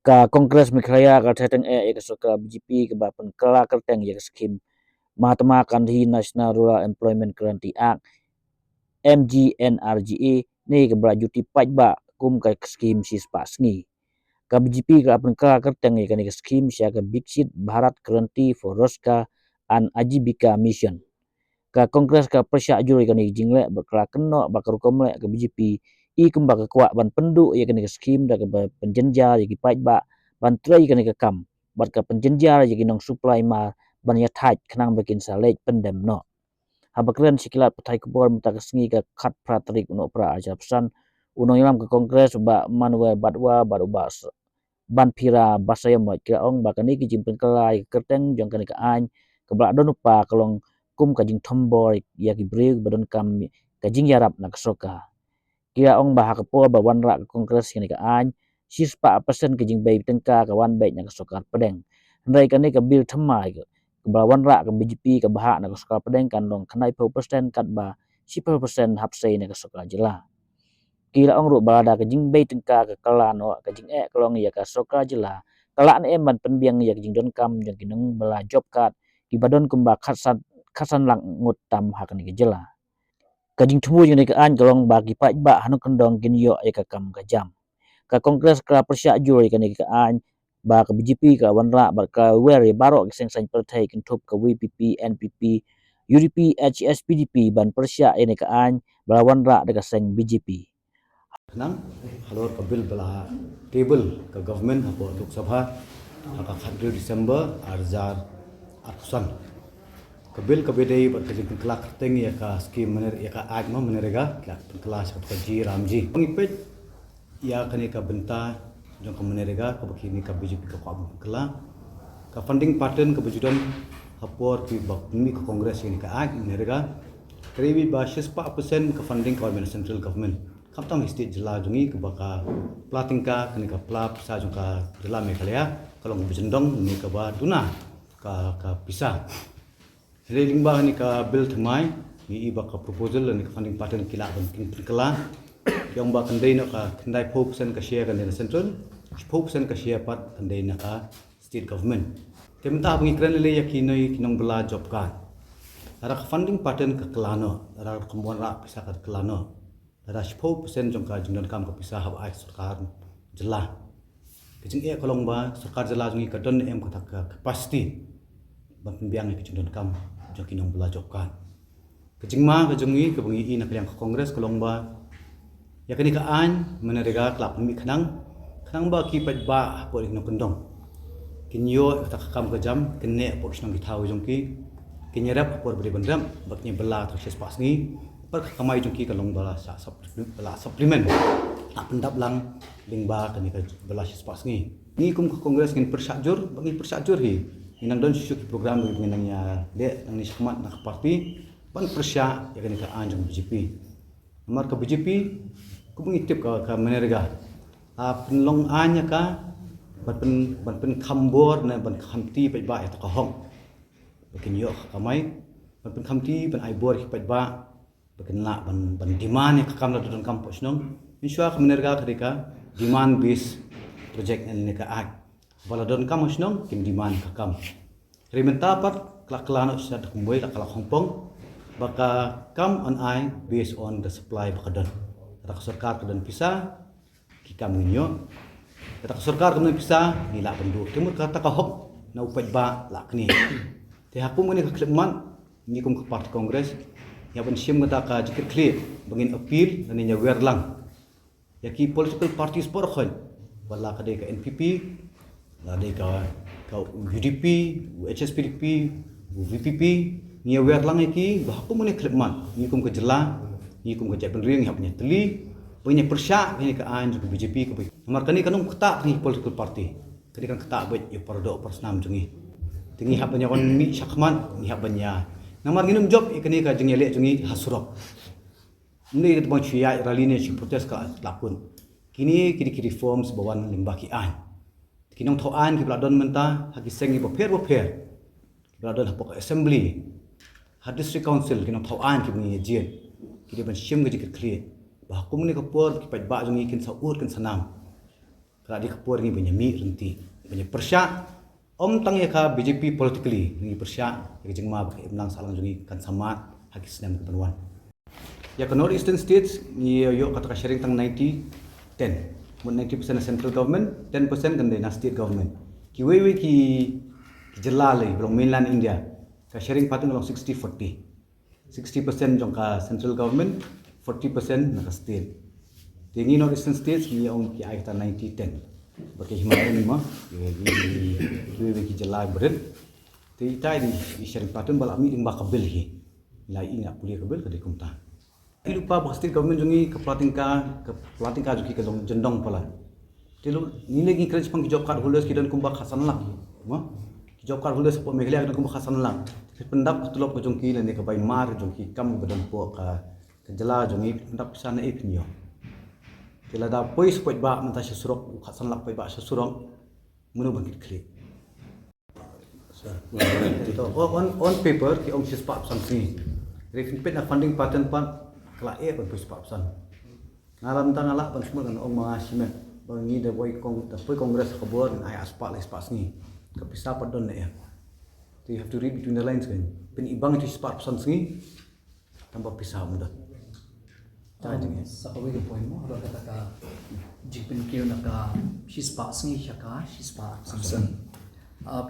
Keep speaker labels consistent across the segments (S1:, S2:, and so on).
S1: ka kongres mikraya ka Kyrteng ka soka BJP ka ba pen kala Kyrteng ya Skhim Mahatma Gandhi National Rural Employment Guarantee Act MGNRGA ni ka berajuti pajba kum ka Skhim sispa Sngi ka BJP ka pen kala Kyrteng ka ni Skhim sia ka Biksit Bharat Guarantee for Roska and Ajibika Mission ka kongres ka Pyrshah juri ka ni jingle berkala keno bakar komle ka BJP i kumba ka kwa ban pendu ya ka ni Skhim da ka penjenjar ya ki pajba ban trai ka ni ka kam bat ka penjenjar ya ki nong supply ma ban ya thaj khnang bakin sa lej pendem no habakren sikilat pathai kubor mata ka Sngi ka khat pratrik no pra aja pesan unong ilam ka kongres ba manuel batwa baruba ban pira basaya mo kira ong ba kani ki jimpen kalai Kyrteng jong kani ka an ka bla don pa kalong kum ka jing tombor ya ki breu badon kam ka jing yarap na kasoka kira ong ba hakapo ba wanra ka kongres kani ka an sispa persen ka jing bay tengka ka wan bay na kasoka pedeng ndai kani ka bil Thymmai ka ba wanra ka BJP ka bah na kasoka pedeng kan long kanai persen kat ba 10% hapsei na kasoka jela kila ong ru balada ka jing bay tengka ka kala no ka jing kalong ya ka soka jela kala an ban penbiang ya jing don kam jang kinong bala job card ki badon kumba khasan lang ngut tam ha kan ki jela ka jing thumu jing ka an kalong ba ki pa ba hanu kendong kin yo ya ka kam ka jam ka kongres ka Pyrshah juri ka ni ka an ba ka BJP ka wanra ba ka weri baro seng sang partai kin thup ka WPP NPP UDP HSPDP ban Pyrshah ini ka an ba wanra daga seng BJP
S2: nang halor ka bil bala table ka government hapo Lok Sabha ka 1 Disember arzar akusan ka bil ka bedai bat ka jing kelak Kyrteng ya ka skim mener ya ka ag ma menerega kelak kelas ka ji ramji ngipet ya kani ka benta jong ka menerega ka bakini ka BJP ka kwa kala ka funding pattern ka bajudan hapor ki bak mi ka kongres ini ka ag menerega karibi ba 6% ka funding ka central government kaptang state jela jungi ke baka platingka kini ka plap sa jungka jela Meghalaya kalong bejendong ni ka ba tuna ka Pyrshah reling ba ni ka bill Thymmai ni iba ka proposal ni ka funding pattern kila ban king kala yang ba kandai na ka kandai 4% ka share kan na central 4% ka share pat kandai na ka state government kemta bangi kran le yakinoi kinong bela job card ara funding pattern ka klano ara kembuan ra Pyrshah ka klano ada 10% jongka jingdan kam ka Pyrshah hab ai sarkar jela kejing e kolong ba sarkar jela jungi ka don em ka capacity ban biang ke jingdan kam joki nong bela job kan kejing ma ka jungi ka bangi i na yang ka kongres kolong ba ya kani ka an menerega klap mi khnang ba ki pat ba po nong kendong kinyo ta kam ka jam kene po snong ki thau jongki kinyerap por beri bandam baknya bela terus pas ni per kamai jongki kalong bala supplement pendap lang lingba kani ka bala spas ni kum ka kongres kin Pyrshah jur bangi Pyrshah jur hi inang don syuk program nang ya le nang ni Skhim nak parti ban Pyrshah ya kani ka anjung BJP amar ka BJP kum ngitip ka menerga penlong anya ka ban pen khambor na ban khamti pe ba eta ka hong bakin yo kamai ban pen khamti ban ai bor hi pe ba berkenal ban demand yang kakam dalam kampus nong insya Allah menerga ketika demand based project yang mereka ag bala dalam kampus nong kim demand kakam rementa pat kelak kelana sudah kumboi kelak Hongkong baka come on I based on the supply bakadan kata sarkar kedan Pyrshah kikam nginyo kata sarkar kedan Pyrshah ni lak bendu timur kata ka hok na upaj ba lak ni te hakum ni ka kleman ni kum ka parti kongres ya ban sim kata ka jikir clear bangin appeal dan nya werlang ya ki political parties por khon wala ka de ka NPP la de ka UDP HSPDP VPP nya werlang ki bah ku mene klepman ni kum ka jela ni kum ka jaban ring hab nya teli punya Pyrshah ni ka an juga BJP ka amar kani kanung kata ni political party kani kan kata bet ya pardo persnam jungi tingi hab nya kon mi syakman ni hab nya namar nginum job ikani ka jeng yele jungi hasurok ni ket bang chia rally ne chi protest ka lakun kini reforms bawan limbaki an kinong thoan ki bladon menta hagi sengi bo pher bladon hapok assembly ha district council kinong thoan ki bungi jien kini ban shim ga jikir clear ba kum ni ka por ki pat ba jungi kin sa ur kin sanam Kalau di kapur ni banyak mi renti, banyak Pyrshah. Om tang ya ka BJP politically ni Pyrshah, ya jengma pakai menang salang jungi kan sama haki senam kepenuan. Ya ke North Eastern States ni yo kata sharing tang 90-10. 90% central government, 10% kan dari state government. Kiwewe ki jelale belum mainland India. Ka sharing patung long 60-40. 60% jong ka central government, 40% nak state. Tinggi North Eastern States ni ong ki ai kata 90-10. Bagi Himalaya ni mah, kiwewe ki jelale berat. Ti tai di sharing patung bal ami ding bakabil hi. Lai ingat pulih kabil ka dikumta. Lupa bahas state government jungi ke pelatingka jungi ke jendong pala. Tilu ni lagi kerja pang job card holders kita kumbak khasan lang. Job card holders po Meghalaya kita kumbak khasan lang. Pendap tulop ke jungki lan ke bai mar jungki kam ke dan po ka jela jungi pendap sana ik niyo. Tila da pois poit ba menta surok khasan lak poit ba surok munu bangkit klik. So on paper ki om sispa sanksi. Refin na funding pattern pan kala pun puspa pesan. Ngalam tang ala pan semua kan oma simet bangi da boy kongres kabur dan ai aspa le spas ni. Kapisa padon ya. So you have to read between the lines kan. Pen ibang itu spa pesan sengi tambah pisah mudah.
S3: Sa kawi ke point mo ro kata ka jipin kiyo na ka spa sengi shaka spa samson.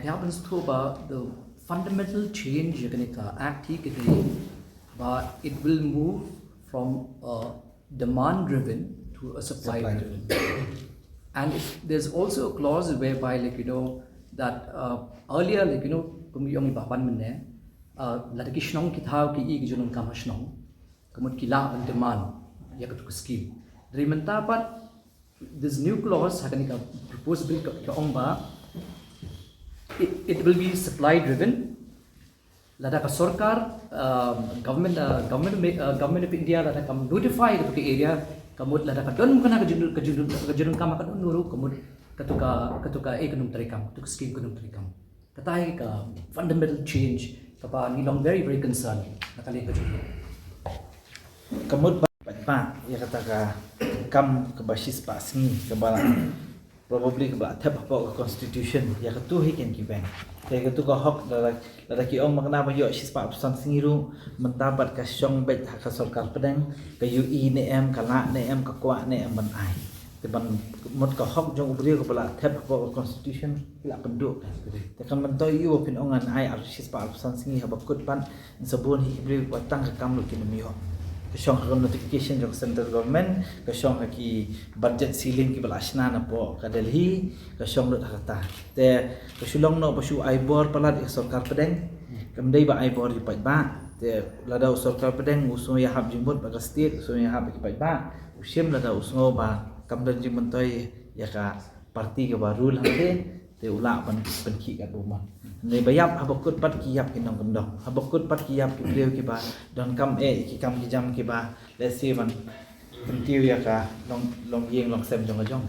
S3: Happens to about the fundamental change ka act hi ke but it will move from a demand driven to a supply driven. And there's also a clause whereby that earlier kumiyong ibaban mene ladaki shnong kithaw ki ig junong kam shnong kumut kila on demand yakatu scheme rimenta but this new clause hakani ka proposed bill ka ongba it will be supply driven. Lada ka sarkar government of India lada kam notify ke area kamut lada ka don kana ka junun kam ka nuru kamut katuka economic tarikam to scheme economic tarikam katai ka fundamental change kapa ni long very concerned nakali ka junun
S4: kamut ba ya kata ka kam ke basis pa Sngi ke bala probably ke bala thap apa constitution ya ketuhi kan ki bank kaya tu kau hok lelaki orang makna apa yo sispa pesan sengiru mentabat ka syong bet hak sarkar pedang ka UI NM kana NM ka kwa NM ban ai teban mot ka hok jong ubri ko pala thep ko constitution la penduk te kan mentoy yu pin ongan ai ar sispa pesan sengi habakut pan sabun hi ibri watang ka kam lu kin mi ho ka syong ka notification jong central government ka syong ki budget ceiling ki bala asna na po ka Delhi ka syong lut kata te ka sulong no pasu aibor palat sarkar pedeng kamdai ba aibor di paj ba te lada sarkar pedeng usung ya hab jimbut ba state usung ya hab ki paj ba usim lada usung ba kamdan jimbut toy ya ka parti ke baru lah te ula pan ki ka rumah nei bayap habakut pat ki yap ki nong kendong habakut pat ki yap ki beliau ki ba don kam ki kam ki jam ki ba let's say man pentiu ya ka long yeng long sem jong jong